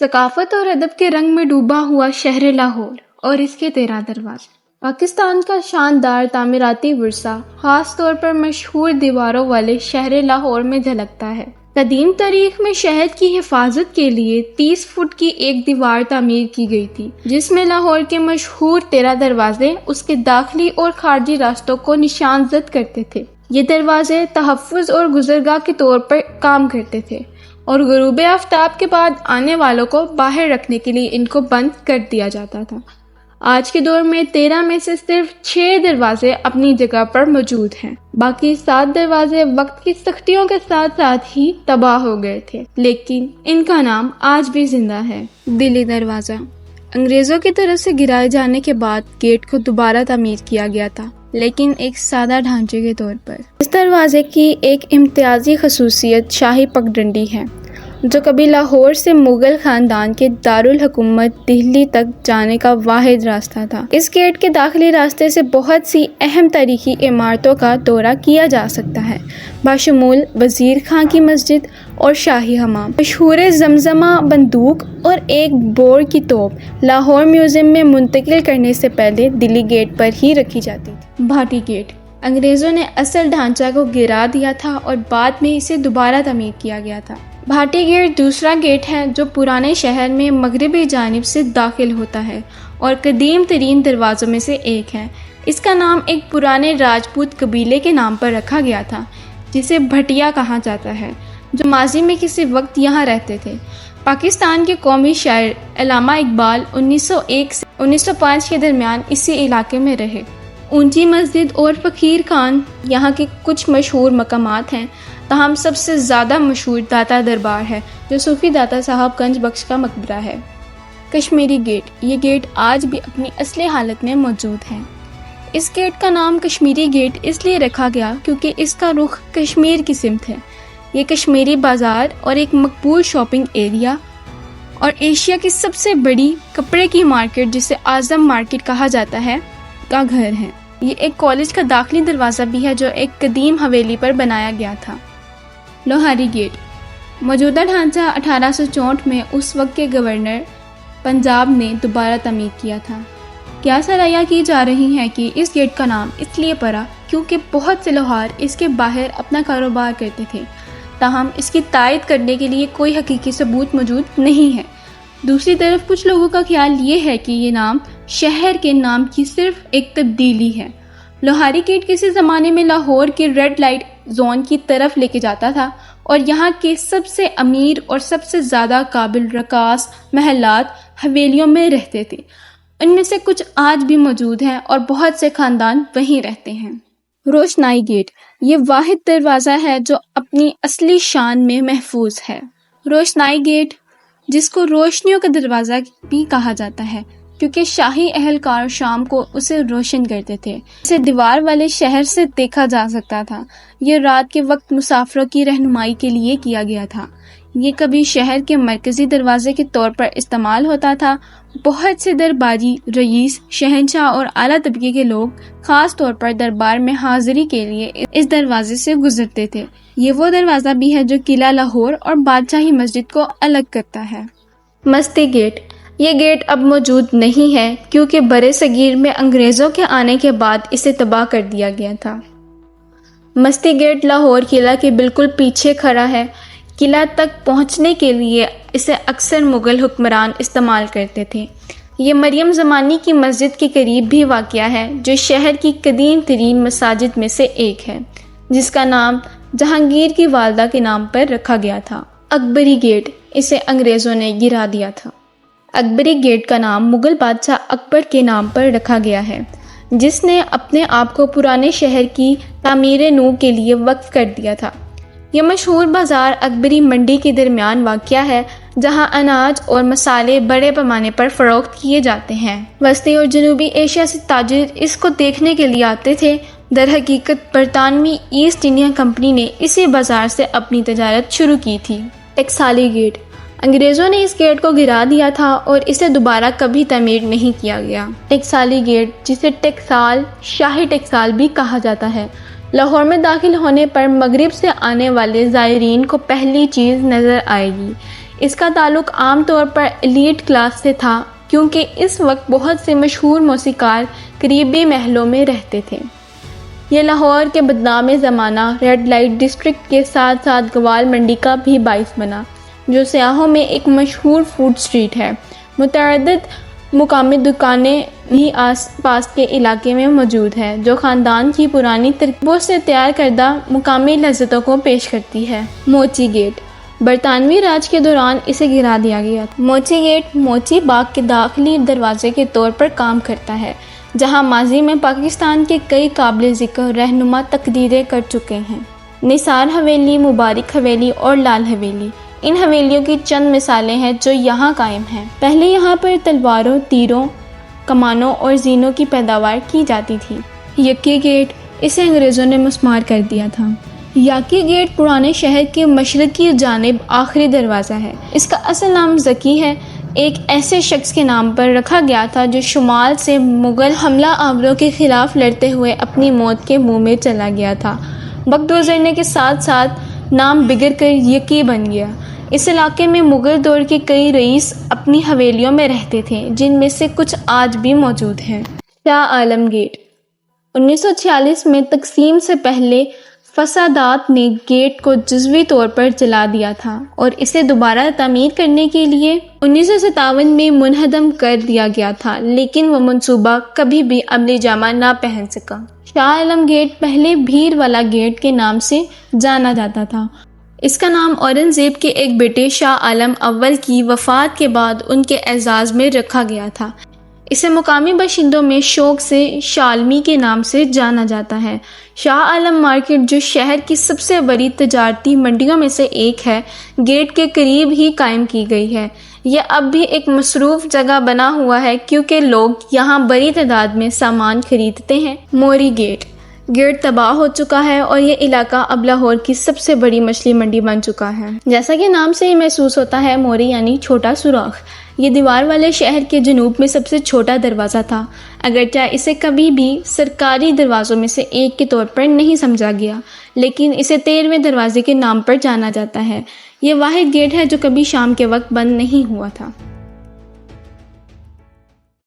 ثقافت اور ادب کے رنگ میں ڈوبا ہوا شہر لاہور اور اس کے 13 دروازے پاکستان کا شاندار تعمیراتی ورثہ خاص طور پر مشہور دیواروں والے شہر لاہور میں جھلکتا ہے۔ قدیم تاریخ میں شہر کی حفاظت کے لیے 30 فٹ کی ایک دیوار تعمیر کی گئی تھی، جس میں لاہور کے مشہور 13 دروازے اس کے داخلی اور خارجی راستوں کو نشان زد کرتے تھے۔ یہ دروازے تحفظ اور گزرگاہ کے طور پر کام کرتے تھے اور غروب آفتاب کے بعد آنے والوں کو باہر رکھنے کے لیے ان کو بند کر دیا جاتا تھا۔ آج کے دور میں 13 میں سے صرف 6 دروازے اپنی جگہ پر موجود ہیں، باقی 7 دروازے وقت کی سختیوں کے ساتھ ساتھ ہی تباہ ہو گئے تھے، لیکن ان کا نام آج بھی زندہ ہے۔ دلی دروازہ انگریزوں کی طرف سے گرائے جانے کے بعد گیٹ کو دوبارہ تعمیر کیا گیا تھا، لیکن ایک سادہ ڈھانچے کے طور پر۔ اس دروازے کی ایک امتیازی خصوصیت شاہی پگڈنڈی ہے، جو کبھی لاہور سے مغل خاندان کے دارالحکومت دہلی تک جانے کا واحد راستہ تھا۔ اس گیٹ کے داخلی راستے سے بہت سی اہم تاریخی عمارتوں کا دورہ کیا جا سکتا ہے، بشمول وزیر خان کی مسجد اور شاہی حمام۔ مشہور زمزمہ بندوق اور ایک بور کی توپ لاہور میوزیم میں منتقل کرنے سے پہلے دلی گیٹ پر ہی رکھی جاتی تھی۔ بھاٹی گیٹ انگریزوں نے اصل ڈھانچہ کو گرا دیا تھا اور بعد میں اسے دوبارہ تعمیر کیا گیا تھا۔ بھاٹی گیٹ دوسرا گیٹ ہے جو پرانے شہر میں مغربی جانب سے داخل ہوتا ہے اور قدیم ترین دروازوں میں سے ایک ہے۔ اس کا نام ایک پرانے راجپوت قبیلے کے نام پر رکھا گیا تھا، جسے بھٹیا کہا جاتا ہے، جو ماضی میں کسی وقت یہاں رہتے تھے۔ پاکستان کے قومی شاعر علامہ اقبال 1901 سے 1905 کے درمیان اسی علاقے میں رہے۔ اونچی مسجد اور فقیر خان یہاں کے کچھ مشہور مقامات ہیں، تاہم سب سے زیادہ مشہور داتا دربار ہے، جو صوفی داتا صاحب گنج بخش کا مقبرہ ہے۔ کشمیری گیٹ یہ گیٹ آج بھی اپنی اصلی حالت میں موجود ہے۔ اس گیٹ کا نام کشمیری گیٹ اس لیے رکھا گیا کیونکہ اس کا رخ کشمیر کی سمت ہے۔ یہ کشمیری بازار اور ایک مقبول شاپنگ ایریا اور ایشیا کی سب سے بڑی کپڑے کی مارکیٹ، جسے اعظم مارکیٹ کہا جاتا ہے، کا گھر ہے۔ یہ ایک کالج کا داخلی دروازہ بھی ہے جو ایک قدیم حویلی پر بنایا گیا تھا۔ لوہاری گیٹ موجودہ ڈھانچہ 1864 میں اس وقت کے گورنر پنجاب نے دوبارہ تعمیر کیا تھا۔ کیا سرائیاں کی جا رہی ہیں کہ اس گیٹ کا نام اس لیے پڑا کیونکہ بہت سے لوہار اس کے باہر اپنا کاروبار کرتے تھے، تاہم اس کی تائید کرنے کے لیے کوئی حقیقی ثبوت موجود نہیں ہے۔ دوسری طرف کچھ لوگوں کا خیال یہ ہے کہ یہ نام شہر کے نام کی صرف ایک تبدیلی ہے۔ لوہاری گیٹ کسی زمانے میں لاہور کے ریڈ لائٹ زون کی طرف لے کے جاتا تھا اور یہاں کے سب سے امیر اور سب سے زیادہ قابل رقاص محلات حویلیوں میں رہتے تھے۔ ان میں سے کچھ آج بھی موجود ہیں اور بہت سے خاندان وہیں رہتے ہیں۔ روشنائی گیٹ یہ واحد دروازہ ہے جو اپنی اصلی شان میں محفوظ ہے۔ روشنائی گیٹ، جس کو روشنیوں کا دروازہ بھی کہا جاتا ہے کیونکہ شاہی اہلکار شام کو اسے روشن کرتے تھے، اسے دیوار والے شہر سے دیکھا جا سکتا تھا۔ یہ رات کے وقت مسافروں کی رہنمائی کے لیے کیا گیا تھا۔ یہ کبھی شہر کے مرکزی دروازے کے طور پر استعمال ہوتا تھا۔ بہت سے درباری، رئیس، شہنشاہ اور اعلیٰ طبقے کے لوگ خاص طور پر دربار میں حاضری کے لیے اس دروازے سے گزرتے تھے۔ یہ وہ دروازہ بھی ہے جو قلعہ لاہور اور بادشاہی مسجد کو الگ کرتا ہے۔ مستی گیٹ یہ گیٹ اب موجود نہیں ہے کیونکہ برِ صغیر میں انگریزوں کے آنے کے بعد اسے تباہ کر دیا گیا تھا۔ مستی گیٹ لاہور قلعہ کے بالکل پیچھے کھڑا ہے۔ قلعہ تک پہنچنے کے لیے اسے اکثر مغل حکمران استعمال کرتے تھے۔ یہ مریم زمانی کی مسجد کے قریب بھی واقع ہے، جو شہر کی قدیم ترین مساجد میں سے ایک ہے، جس کا نام جہانگیر کی والدہ کے نام پر رکھا گیا تھا۔ اکبری گیٹ اسے انگریزوں نے گرا دیا تھا۔ اکبری گیٹ کا نام مغل بادشاہ اکبر کے نام پر رکھا گیا ہے، جس نے اپنے آپ کو پرانے شہر کی تعمیر نو کے لیے وقف کر دیا تھا۔ یہ مشہور بازار اکبری منڈی کے درمیان واقع ہے، جہاں اناج اور مسالے بڑے پیمانے پر فروخت کیے جاتے ہیں۔ وسطی اور جنوبی ایشیا سے تاجر اس کو دیکھنے کے لیے آتے تھے۔ در حقیقت برطانوی ایسٹ انڈیا کمپنی نے اسی بازار سے اپنی تجارت شروع کی تھی۔ ٹکسالی گیٹ انگریزوں نے اس گیٹ کو گرا دیا تھا اور اسے دوبارہ کبھی تعمیر نہیں کیا گیا۔ ٹکسالی گیٹ، جسے ٹکسال، شاہی ٹکسال بھی کہا جاتا ہے، لاہور میں داخل ہونے پر مغرب سے آنے والے زائرین کو پہلی چیز نظر آئے گی۔ اس کا تعلق عام طور پر ایلیٹ کلاس سے تھا کیونکہ اس وقت بہت سے مشہور موسیقار قریبی محلوں میں رہتے تھے۔ یہ لاہور کے بدنام زمانہ ریڈ لائٹ ڈسٹرکٹ کے ساتھ ساتھ گوال منڈی کا بھی باعث بنا، جو سیاحوں میں ایک مشہور فوڈ اسٹریٹ ہے۔ متعدد مقامی دکانیں بھی آس پاس کے علاقے میں موجود ہیں جو خاندان کی پرانی ترکیبوں سے تیار کردہ مقامی لذتوں کو پیش کرتی ہے۔ موچی گیٹ، برطانوی راج کے دوران اسے گرا دیا گیا تھا۔ موچی گیٹ موچی باغ کے داخلی دروازے کے طور پر کام کرتا ہے، جہاں ماضی میں پاکستان کے کئی قابل ذکر رہنما تقریریں کر چکے ہیں۔ نثار حویلی، مبارک حویلی اور لال حویلی ان حویلیوں کی چند مثالیں ہیں جو یہاں قائم ہیں۔ پہلے یہاں پر تلواروں، تیروں، کمانوں اور زینوں کی پیداوار کی جاتی تھی۔ یکی گیٹ، اسے انگریزوں نے مسمار کر دیا تھا۔ یاکی گیٹ پرانے شہر کے مشرقی جانب آخری دروازہ ہے۔ اس کا اصل نام ذکی ہے، ایک ایسے شخص کے نام پر رکھا گیا تھا جو شمال سے مغل حملہ آوروں کے خلاف لڑتے ہوئے اپنی موت کے منہ میں چلا گیا تھا۔ وقت گزرنے کے ساتھ ساتھ نام بگڑ کر یکی بن گیا۔ اس علاقے میں مغل دور کے کئی رئیس اپنی حویلیوں میں رہتے تھے، جن میں سے کچھ آج بھی موجود ہیں۔ شاہ عالم گیٹ، 1946 میں تقسیم سے پہلے فسادات نے گیٹ کو جزوی طور پر جلا دیا تھا اور اسے دوبارہ تعمیر کرنے کے لیے 1957 میں منہدم کر دیا گیا تھا، لیکن وہ منصوبہ کبھی بھی عملی جامہ نہ پہن سکا۔ شاہ عالم گیٹ پہلے بھیڑ والا گیٹ کے نام سے جانا جاتا تھا۔ اس کا نام اورنگزیب کے ایک بیٹے شاہ عالم اول کی وفات کے بعد ان کے اعزاز میں رکھا گیا تھا۔ اسے مقامی باشندوں میں شوق سے شالمی کے نام سے جانا جاتا ہے۔ شاہ عالم مارکیٹ، جو شہر کی سب سے بڑی تجارتی منڈیوں میں سے ایک ہے، گیٹ کے قریب ہی قائم کی گئی ہے۔ یہ اب بھی ایک مصروف جگہ بنا ہوا ہے کیونکہ لوگ یہاں بڑی تعداد میں سامان خریدتے ہیں۔ موری گیٹ، گیٹ تباہ ہو چکا ہے اور یہ علاقہ اب لاہور کی سب سے بڑی مچھلی منڈی بن چکا ہے۔ جیسا کہ نام سے ہی محسوس ہوتا ہے، موری یعنی چھوٹا سوراخ۔ یہ دیوار والے شہر کے جنوب میں سب سے چھوٹا دروازہ تھا، اگرچہ اسے کبھی بھی سرکاری دروازوں میں سے ایک کے طور پر نہیں سمجھا گیا، لیکن اسے 13ویں دروازے کے نام پر جانا جاتا ہے۔ یہ واحد گیٹ ہے جو کبھی شام کے وقت بند نہیں ہوا تھا۔